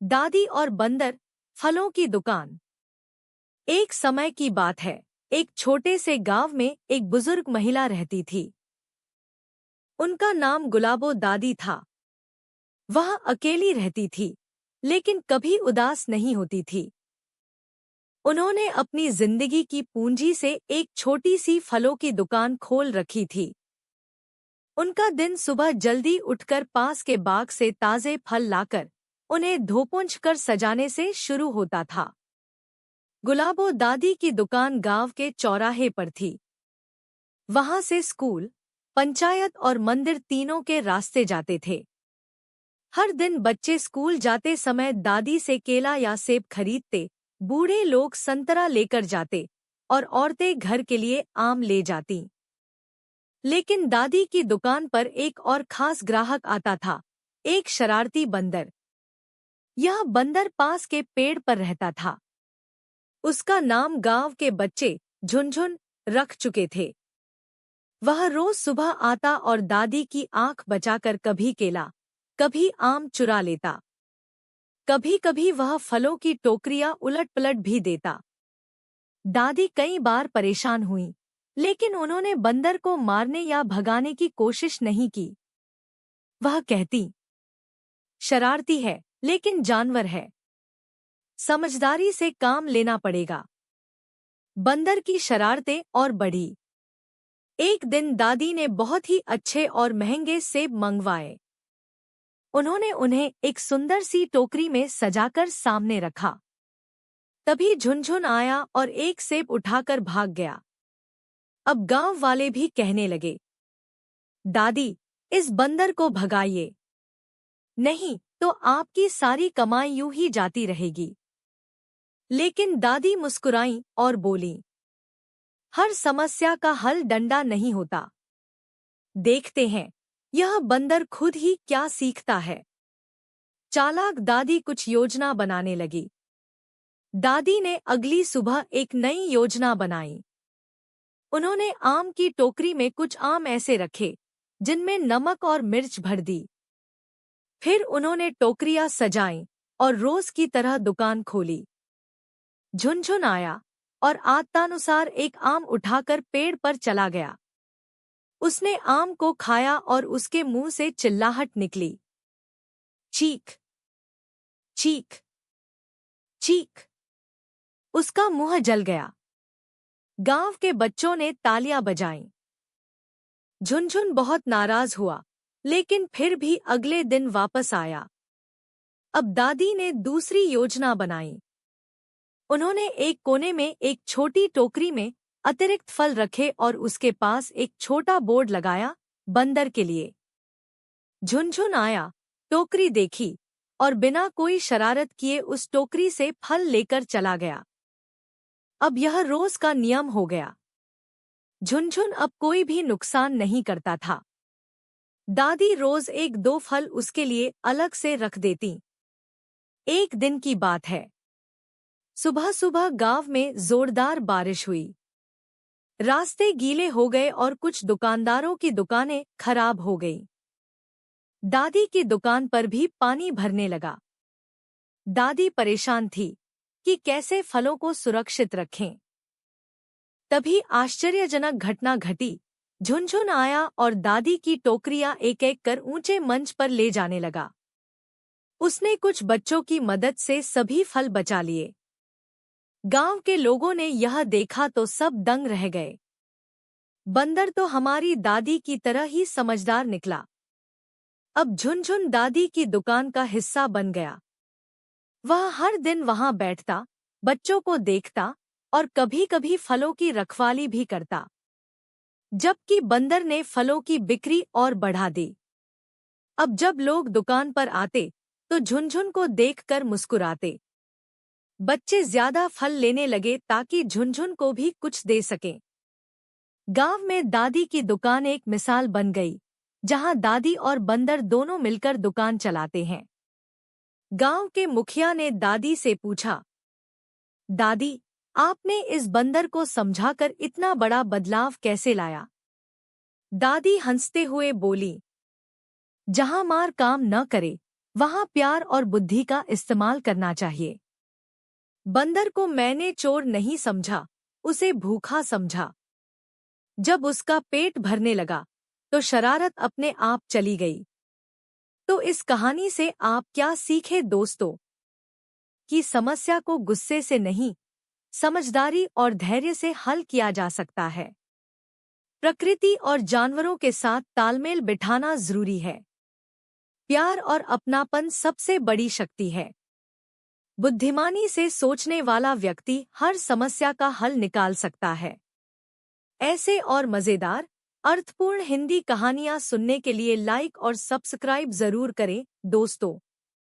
दादी और बंदर, फलों की दुकान। एक समय की बात है, एक छोटे से गांव में एक बुजुर्ग महिला रहती थी। उनका नाम गुलाबो दादी था। वह अकेली रहती थी, लेकिन कभी उदास नहीं होती थी। उन्होंने अपनी जिंदगी की पूंजी से एक छोटी सी फलों की दुकान खोल रखी थी। उनका दिन सुबह जल्दी उठकर पास के बाग से ताजे फल लाकर उन्हें धोपूंछ कर सजाने से शुरू होता था। गुलाबो दादी की दुकान गांव के चौराहे पर थी। वहां से स्कूल, पंचायत और मंदिर तीनों के रास्ते जाते थे। हर दिन बच्चे स्कूल जाते समय दादी से केला या सेब खरीदते, बूढ़े लोग संतरा लेकर जाते और औरतें घर के लिए आम ले जाती। लेकिन दादी की दुकान पर एक और खास ग्राहक आता था, एक शरारती बंदर। यह बंदर पास के पेड़ पर रहता था। उसका नाम गांव के बच्चे झुनझुन रख चुके थे। वह रोज सुबह आता और दादी की आंख बचाकर कभी केला, कभी आम चुरा लेता। कभी कभी वह फलों की टोकरियां उलट-पलट भी देता। दादी कई बार परेशान हुई, लेकिन उन्होंने बंदर को मारने या भगाने की कोशिश नहीं की। वह कहती, शरारती है, लेकिन जानवर है। समझदारी से काम लेना पड़ेगा। बंदर की शरारतें और बढ़ी। एक दिन दादी ने बहुत ही अच्छे और महंगे सेब मंगवाए। उन्होंने उन्हें एक सुंदर सी टोकरी में सजाकर सामने रखा। तभी झुनझुन आया और एक सेब उठाकर भाग गया। अब गांव वाले भी कहने लगे, दादी, इस बंदर को भगाइए। नहीं तो आपकी सारी कमाई यूं ही जाती रहेगी। लेकिन दादी मुस्कुराईं और बोलीं, हर समस्या का हल डंडा नहीं होता। देखते हैं, यह बंदर खुद ही क्या सीखता है। चालाक दादी कुछ योजना बनाने लगी। दादी ने अगली सुबह एक नई योजना बनाई। उन्होंने आम की टोकरी में कुछ आम ऐसे रखे, जिनमें नमक और मिर्च भर दी। फिर उन्होंने टोकरियां सजाईं और रोज की तरह दुकान खोली। झुनझुन आया और आदतानुसार एक आम उठाकर पेड़ पर चला गया। उसने आम को खाया और उसके मुंह से चिल्लाहट निकली, चीख, चीख, चीख। उसका मुंह जल गया। गांव के बच्चों ने तालियां बजाईं। झुनझुन बहुत नाराज हुआ, लेकिन फिर भी अगले दिन वापस आया। अब दादी ने दूसरी योजना बनाई। उन्होंने एक कोने में एक छोटी टोकरी में अतिरिक्त फल रखे और उसके पास एक छोटा बोर्ड लगाया, बंदर के लिए। झुनझुन आया, टोकरी देखी और बिना कोई शरारत किए उस टोकरी से फल लेकर चला गया। अब यह रोज का नियम हो गया। झुनझुन अब कोई भी नुकसान नहीं करता था। दादी रोज एक दो फल उसके लिए अलग से रख देती। एक दिन की बात है। सुबह सुबह गांव में जोरदार बारिश हुई। रास्ते गीले हो गए और कुछ दुकानदारों की दुकानें खराब हो गईं। दादी की दुकान पर भी पानी भरने लगा। दादी परेशान थी कि कैसे फलों को सुरक्षित रखें। तभी आश्चर्यजनक घटना घटी। झुनझुन आया और दादी की टोकरियां एक-एक कर ऊंचे मंच पर ले जाने लगा। उसने कुछ बच्चों की मदद से सभी फल बचा लिए। गांव के लोगों ने यह देखा तो सब दंग रह गए। बंदर तो हमारी दादी की तरह ही समझदार निकला। अब झुनझुन दादी की दुकान का हिस्सा बन गया। वह हर दिन वहां बैठता, बच्चों को देखता और कभी-कभी फलों की रखवाली भी करता। जबकि बंदर ने फलों की बिक्री और बढ़ा दी। अब जब लोग दुकान पर आते, तो झुनझुन को देखकर मुस्कुराते। बच्चे ज्यादा फल लेने लगे ताकि झुनझुन को भी कुछ दे सकें। गांव में दादी की दुकान एक मिसाल बन गई, जहां दादी और बंदर दोनों मिलकर दुकान चलाते हैं। गांव के मुखिया ने दादी से पूछा, दादी, आपने इस बंदर को समझाकर इतना बड़ा बदलाव कैसे लाया? दादी हंसते हुए बोली, जहां मार काम न करे, वहाँ प्यार और बुद्धि का इस्तेमाल करना चाहिए। बंदर को मैंने चोर नहीं समझा, उसे भूखा समझा। जब उसका पेट भरने लगा तो शरारत अपने आप चली गई। तो इस कहानी से आप क्या सीखे दोस्तों? कि समस्या को गुस्से से नहीं, समझदारी और धैर्य से हल किया जा सकता है। प्रकृति और जानवरों के साथ तालमेल बिठाना जरूरी है। प्यार और अपनापन सबसे बड़ी शक्ति है। बुद्धिमानी से सोचने वाला व्यक्ति हर समस्या का हल निकाल सकता है। ऐसे और मजेदार, अर्थपूर्ण हिंदी कहानियां सुनने के लिए लाइक और सब्सक्राइब जरूर करें दोस्तों।